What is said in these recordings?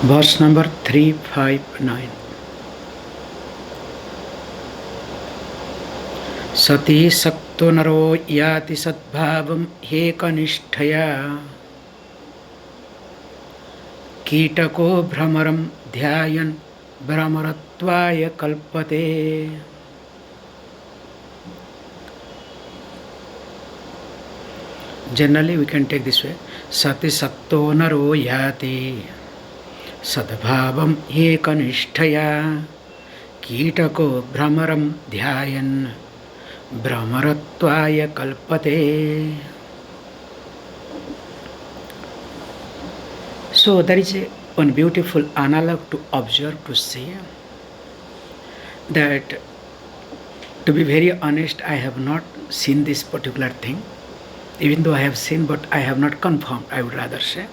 Verse number 359. Sati sakto naro yati sadbhavam hekanishthaya कीटको भ्रमरं ध्यायन् भ्रमरत्वाय कल्पते. Generally we can take this way. Sati sakto naro yati sadbhavam ekanishthaya कीटको भ्रमरं ध्यायन् भ्रमरत्वाय कल्पते. So there is one beautiful analog to observe, to see that, to be very honest, I have not seen this particular thing, even though I have seen, but I have not confirmed, I would rather say,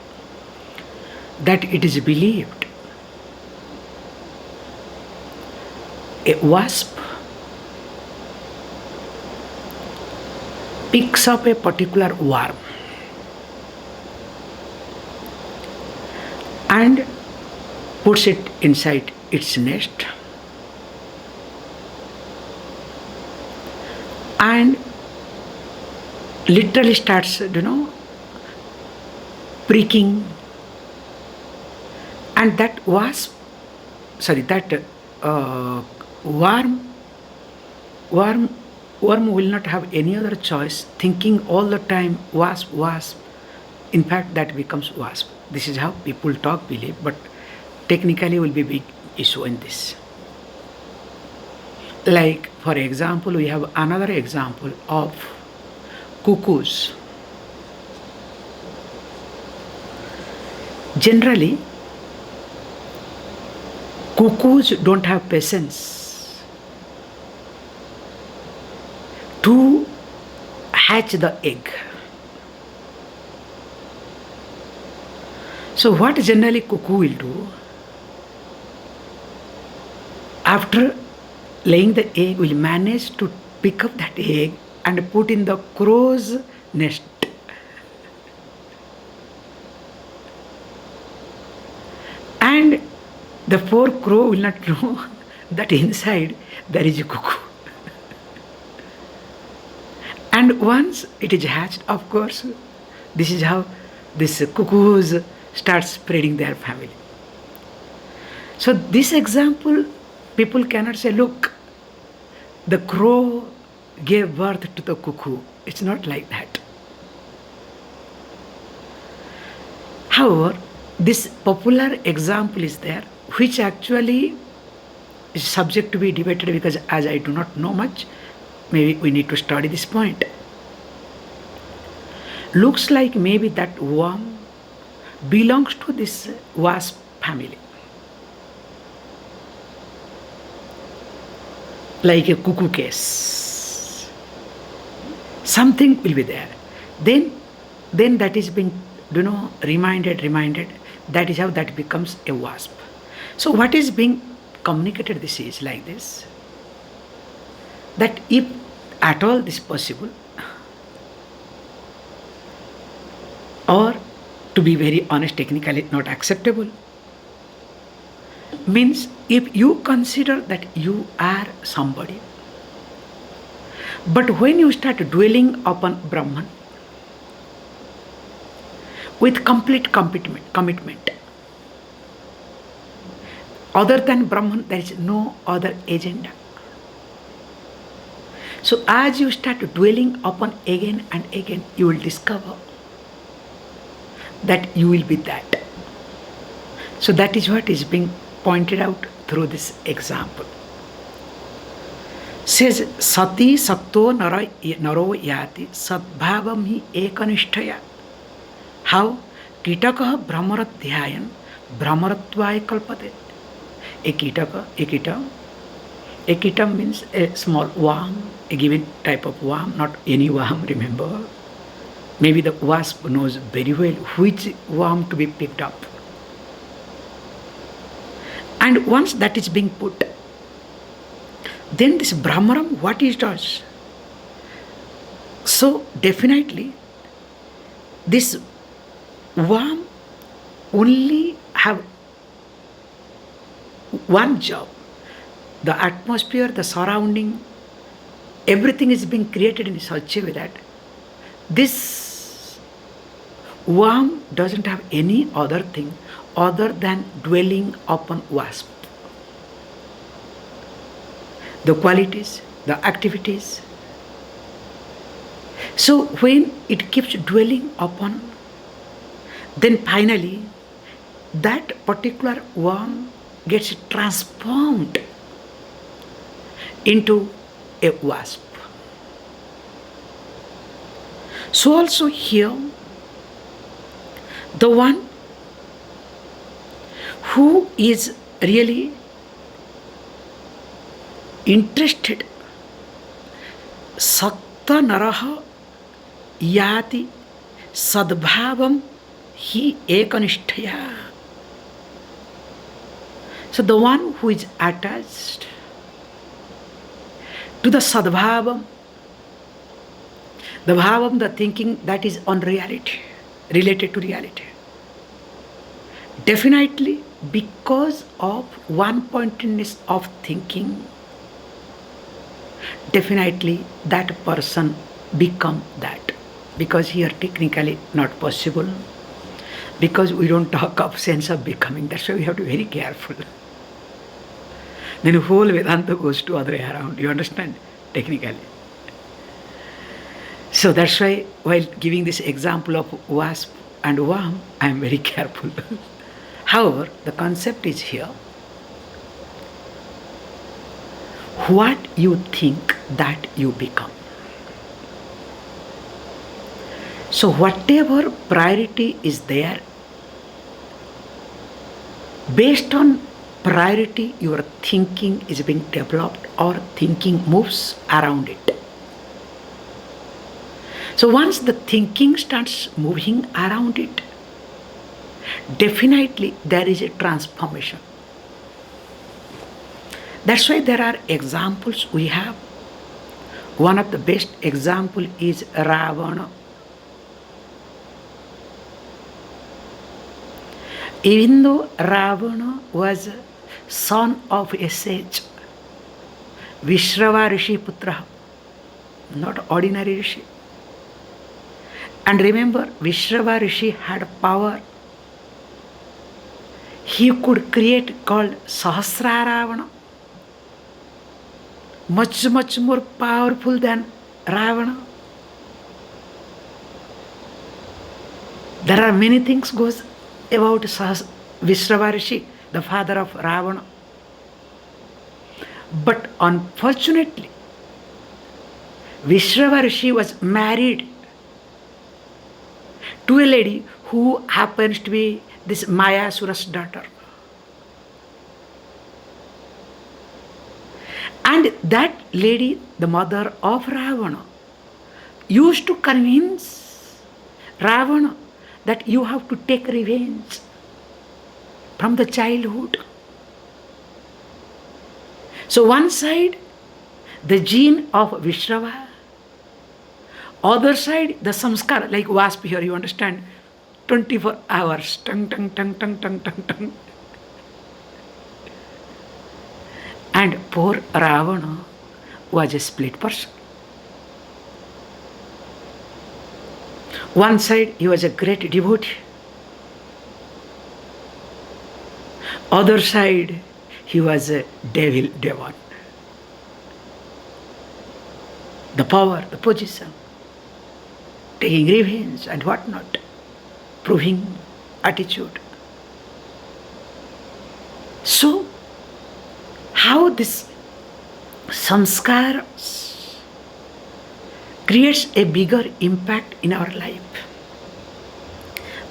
that it is believed a wasp picks up a particular worm and puts it inside its nest, and literally starts, pricking, and that wasp, worm will not have any other choice, thinking all the time wasp. In fact, that becomes wasp. This is how people talk, believe, but technically will be big issue in this. Like, for example, we have another example of cuckoos. Generally, cuckoos don't have patience to hatch the egg. So what generally cuckoo will do, after laying the egg, will manage to pick up that egg and put in the crow's nest. And the poor crow will not know that inside there is a cuckoo. And once it is hatched, of course, this is how this cuckoos start spreading their family. So this example, people cannot say, look, the crow gave birth to the cuckoo. It's not like that. However, this popular example is there, which actually is subject to be debated, because as I do not know much, maybe we need to study this point. Looks like maybe that worm belongs to this wasp family, like a cuckoo case. Something will be there. Then that is being, reminded. That is how that becomes a wasp. So what is being communicated, this is like this, that if at all this possible, or to be very honest, technically not acceptable, means if you consider that you are somebody, but when you start dwelling upon Brahman with complete commitment, other than Brahman there is no other agenda. So as you start dwelling upon again and again, you will discover that you will be that. So that is what is being pointed out through this example. Says, Sati sakto naro yati sadbhavam hi ekanishthaya. How? Kitakaha brahmarat dhyayan brahmaratvaya kalpate. A kita means a small worm, a given type of worm, not any worm, remember. Maybe the wasp knows very well which worm to be picked up. And once that is being put, then this Brahmaram, what it does? So definitely, this worm only have one job. The atmosphere, the surrounding, everything is being created in such a way that this worm doesn't have any other thing other than dwelling upon wasp. The qualities, the activities. So when it keeps dwelling upon, then finally that particular worm gets transformed into a wasp. So also here, the one who is really interested, sakta naraha yati sadbhavam hi ekanishtaya. So the one who is attached to the sadbhavam, the bhavam, the thinking that is on reality, related to reality. Definitely because of one-pointedness of thinking, definitely that person become that. Because here technically not possible, because we don't talk of sense of becoming. That's why we have to be very careful. Then whole Vedanta goes to other way around. You understand? Technically. So that's why while giving this example of wasp and worm, I am very careful. However, the concept is here. What you think, that you become. So whatever priority is there, based on priority, your thinking is being developed or thinking moves around it. So once the thinking starts moving around it, definitely there is a transformation. That's why there are examples we have. One of the best example is Ravana. Even though Ravana was son of a sage, Vishrava Rishi Putra, not ordinary Rishi. And remember, Vishrava Rishi had power. He could create called Sahasra Ravana, much more powerful than Ravana. There are many things goes about Vishrava Rishi, the father of Ravana. But unfortunately, Vishrava Rishi was married to a lady who happens to be this Mayasura's daughter. And that lady, the mother of Ravana, used to convince Ravana that you have to take revenge from the childhood. So one side, the gene of Vishrava, other side, the samskara, like wasp here, you understand, 24 hours, tung. And poor Ravana was a split person. One side, he was a great devotee. Other side, he was a devil demon. The power, the position, taking revenge and whatnot, proving attitude. So, how this samskara creates a bigger impact in our life.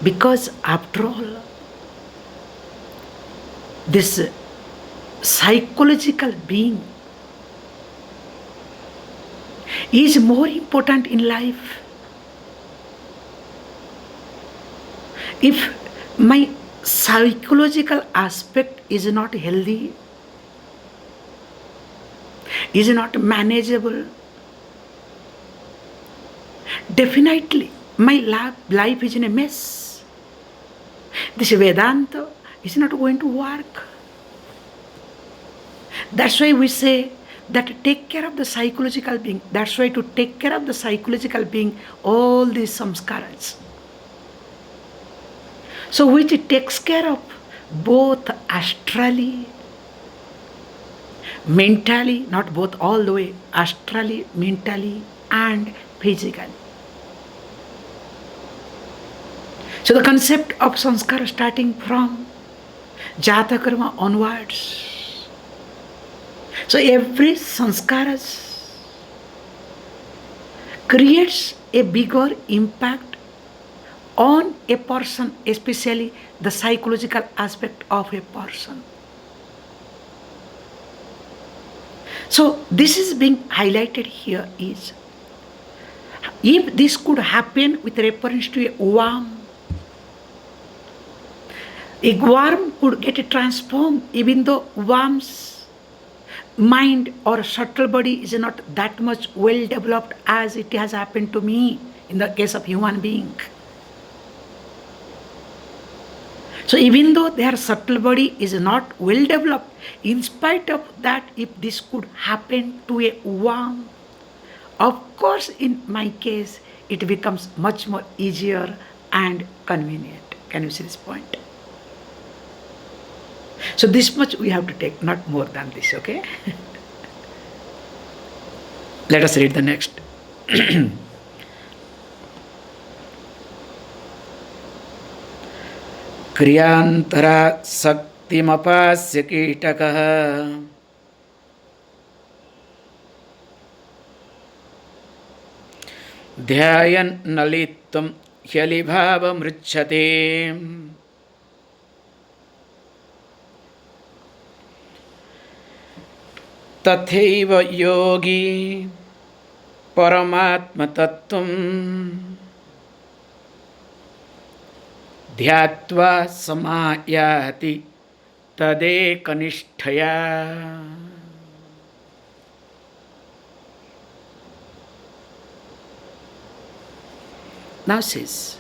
Because after all, this psychological being is more important in life. If my psychological aspect is not healthy, is not manageable, definitely my life is in a mess. This Vedanta is not going to work. That's why we say that take care of the psychological being. That's why to take care of the psychological being, all these samskaras. So which takes care of both astrally, mentally, not both all the way, astrally, mentally, and physically. So the concept of sanskara starting from jata karma onwards. So every sanskara creates a bigger impact on a person, especially the psychological aspect of a person. So this is being highlighted here is, if this could happen with reference to a worm could get transformed, even though worm's mind or subtle body is not that much well developed as it has happened to me in the case of human being. So even though their subtle body is not well developed, in spite of that, if this could happen to a worm, of course in my case, it becomes much more easier and convenient. Can you see this point? So this much we have to take, not more than this, okay? Let us read the next. Kriyantara saktimapasya kitakaha dhyayan nalitvam hyalibhava mricchate tathaiva yogi paramatma tattvam dhyatva samayati tadekanishthaya. Now says,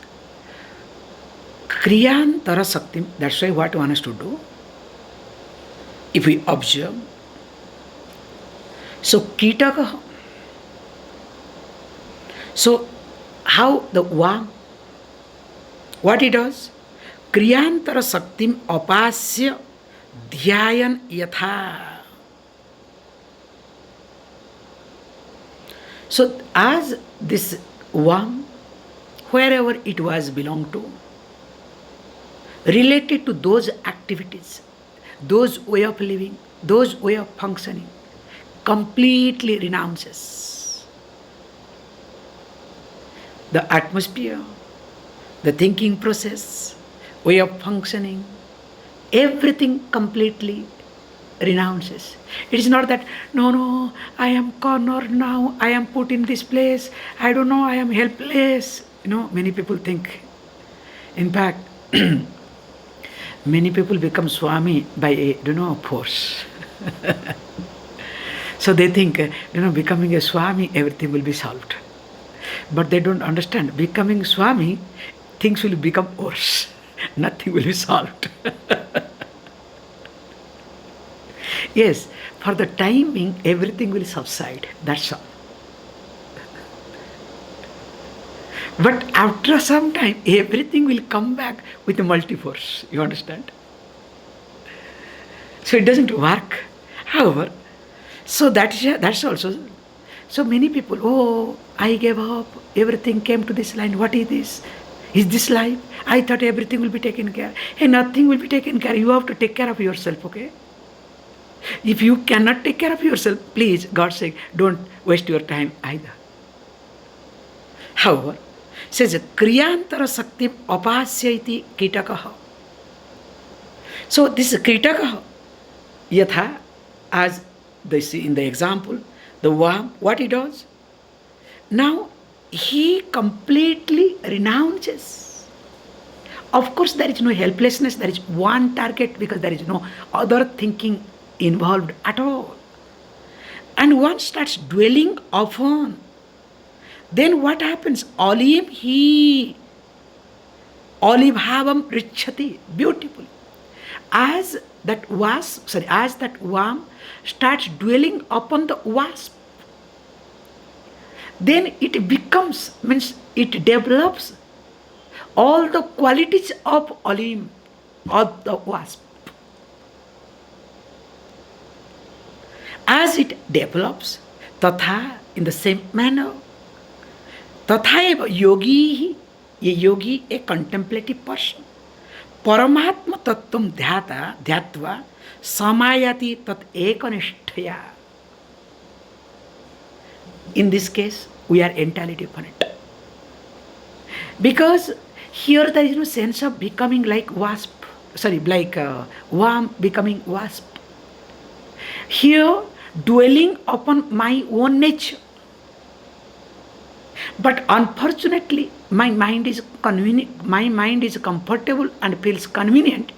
Kriyantara Saktim, that's why what one has to do, if we observe, so Kitaka, so how the worm, what it does? Kriyantara Saktim apasya dhyayan yatha. So as this worm, wherever it was belonged to, related to those activities, those way of living, those way of functioning, completely renounces the atmosphere, the thinking process, way of functioning, everything completely renounces. It is not that, no, I am cornered now, I am put in this place, I don't know, I am helpless. Many people think. In fact, many people become Swami by force. So they think, becoming a Swami, everything will be solved. But they don't understand. Becoming Swami, things will become worse. Nothing will be solved. Yes, for the time being, everything will subside. That's all. But after some time, everything will come back with a multi-force. You understand? So it doesn't work. However, so that's also. So many people, I gave up. Everything came to this line. What is this? Is this life? I thought everything will be taken care. Hey, nothing will be taken care. You have to take care of yourself, okay? If you cannot take care of yourself, please, God's sake, don't waste your time either. However, says Kriyantara Sakti Apasyaiti Kitakaha. So this Kitakaha, Yatha, as they see in the example, the worm, what he does? Now he completely renounces. Of course, there is no helplessness, there is one target because there is no other thinking involved at all. And one starts dwelling upon, then what happens? Olibhavam richati, beautiful. As as that worm starts dwelling upon the wasp, then it becomes, means it develops all the qualities of Olim, of the wasp. As it develops, tatha, in the same manner, tatha eva yogi, a yogi, a contemplative person, paramatma tattvam dhyatva samayati tat ekanishtaya. In this case, we are entirely different. Because here there is no sense of becoming like wasp, worm becoming wasp. Here, dwelling upon my own nature. But unfortunately, my mind is comfortable and feels convenient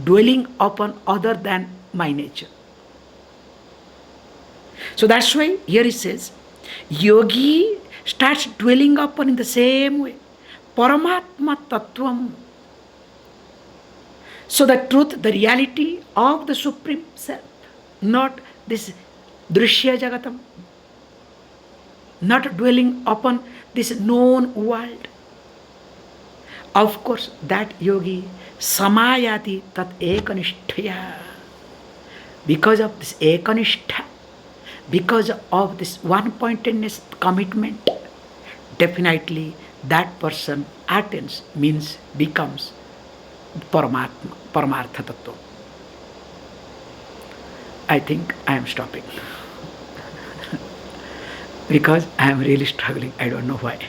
dwelling upon other than my nature. So that's why here it says, yogi starts dwelling upon in the same way, Paramatma Tattvam. So the truth, the reality of the Supreme Self, not this Drishya Jagatam, not dwelling upon this known world. Of course, that yogi samayati tat ekanishtaya. Because of this ekanishtha, because of this one-pointedness commitment, definitely that person attains, means becomes Paramatma, Paramartha Tattva. I think I am stopping. Because I am really struggling. I don't know why.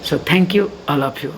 So thank you, all of you.